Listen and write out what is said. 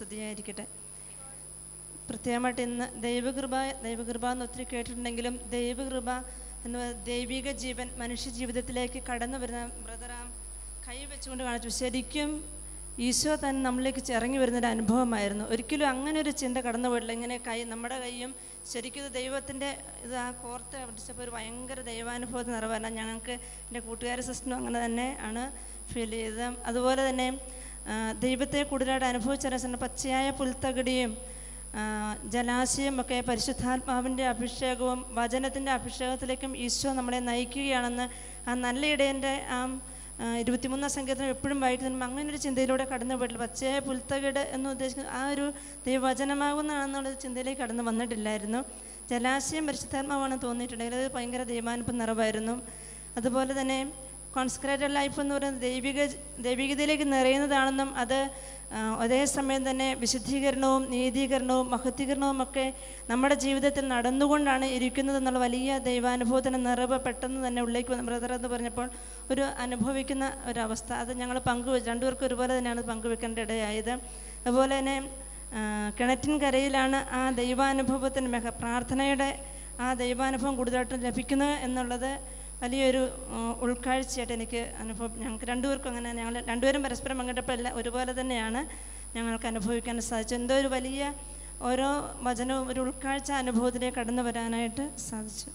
സ്തുതിയായിരിക്കട്ടെ. പ്രത്യേകമായിട്ട് ഇന്ന് ദൈവകൃപ എന്ന് ഒത്തിരി കേട്ടിട്ടുണ്ടെങ്കിലും ദൈവകൃപ എന്ന് ദൈവിക ജീവൻ മനുഷ്യ ജീവിതത്തിലേക്ക് കടന്നു വരുന്ന ബ്രദറാം കൈ വെച്ചുകൊണ്ട് കാണിച്ചു. ശരിക്കും ഈശോ തന്നെ നമ്മളിലേക്ക് ഇറങ്ങി വരുന്നൊരു അനുഭവമായിരുന്നു. ഒരിക്കലും അങ്ങനെ ഒരു ചിന്ത കടന്നു പോയിട്ടില്ല. ഇങ്ങനെ നമ്മുടെ കൈയും ശരിക്കും ദൈവത്തിൻ്റെ ഇത് ആ കോർത്ത് പിടിച്ചപ്പോൾ ഒരു ഭയങ്കര ദൈവാനുഭവത്തിൽ നിറവാണ്. ഞങ്ങൾക്ക് എൻ്റെ കൂട്ടുകാരി സിസ്റ്ററും അങ്ങനെ തന്നെ ആണ് ഫീൽ ചെയ്തത്. അതുപോലെ തന്നെ ദൈവത്തെ കൂടുതലായിട്ട് അനുഭവിച്ചറിയാൻ പച്ചയായ പുൽത്തകിടിയും ജലാശയം ഒക്കെ പരിശുദ്ധാത്മാവിൻ്റെ അഭിഷേകവും വചനത്തിൻ്റെ അഭിഷേകത്തിലേക്കും ഈശോ നമ്മളെ നയിക്കുകയാണെന്ന് ആ നല്ല ഇടയൻ്റെ ആ 23 സംഖ്യത്തിൽ എപ്പോഴും വായിക്കുമ്പോൾ അങ്ങനെ ഒരു ചിന്തയിലൂടെ കടന്നു പോയിട്ടില്ല. പച്ചയായ പുൽത്തകിട് എന്ന് ഉദ്ദേശിക്കുന്ന ആ ഒരു ദൈവവചനമാകുന്നതാണെന്നുള്ള ചിന്തയിലേക്ക് കടന്നു വന്നിട്ടില്ലായിരുന്നു. ജലാശയം പരിശുദ്ധാത്മാവാണ് തോന്നിയിട്ടുണ്ടെങ്കിൽ അത് ഭയങ്കര ദൈവാനുഭവം നിറവായിരുന്നു. അതുപോലെ തന്നെ കോൺസെക്രേറ്റഡ് ലൈഫ് എന്ന് പറയുന്നത് ദൈവികതയിലേക്ക് നിറയുന്നതാണെന്നും അത് അതേസമയം തന്നെ വിശുദ്ധീകരണവും നീതീകരണവും മഹത്വീകരണവും ഒക്കെ നമ്മുടെ ജീവിതത്തിൽ നടന്നുകൊണ്ടാണ് ഇരിക്കുന്നതെന്നുള്ള വലിയ ദൈവാനുഭവത്തിന് നിറവ് പെട്ടെന്ന് തന്നെ ഉള്ളിലേക്ക് വന്ന ബ്രദർ എന്ന് പറഞ്ഞപ്പോൾ ഒരു അനുഭവിക്കുന്ന ഒരവസ്ഥ അത് ഞങ്ങൾ രണ്ടുപേർക്കും ഒരുപോലെ തന്നെയാണ് പങ്കുവെക്കേണ്ട ഇടയായത്. അതുപോലെ തന്നെ കിണറ്റിൻകരയിലാണ് ആ ദൈവാനുഭവത്തിന് പ്രാർത്ഥനയുടെ ആ ദൈവാനുഭവം കൂടുതലായിട്ടും ലഭിക്കുന്നത് എന്നുള്ളത് വലിയൊരു ഉൾക്കാഴ്ചയായിട്ട് എനിക്ക് അനുഭവം. ഞങ്ങൾക്ക് രണ്ടുപേർക്കും അങ്ങനെ ഞങ്ങൾ രണ്ടുപേരും പരസ്പരം പങ്കിട്ടപ്പോൾ എല്ലാം ഒരുപോലെ തന്നെയാണ് ഞങ്ങൾക്ക് അനുഭവിക്കാൻ സാധിച്ചത്. എന്തോ ഒരു വലിയ ഓരോ വചനവും ഒരു ഉൾക്കാഴ്ച അനുഭവത്തിലേക്ക് കടന്നു വരാനായിട്ട് സാധിച്ചു.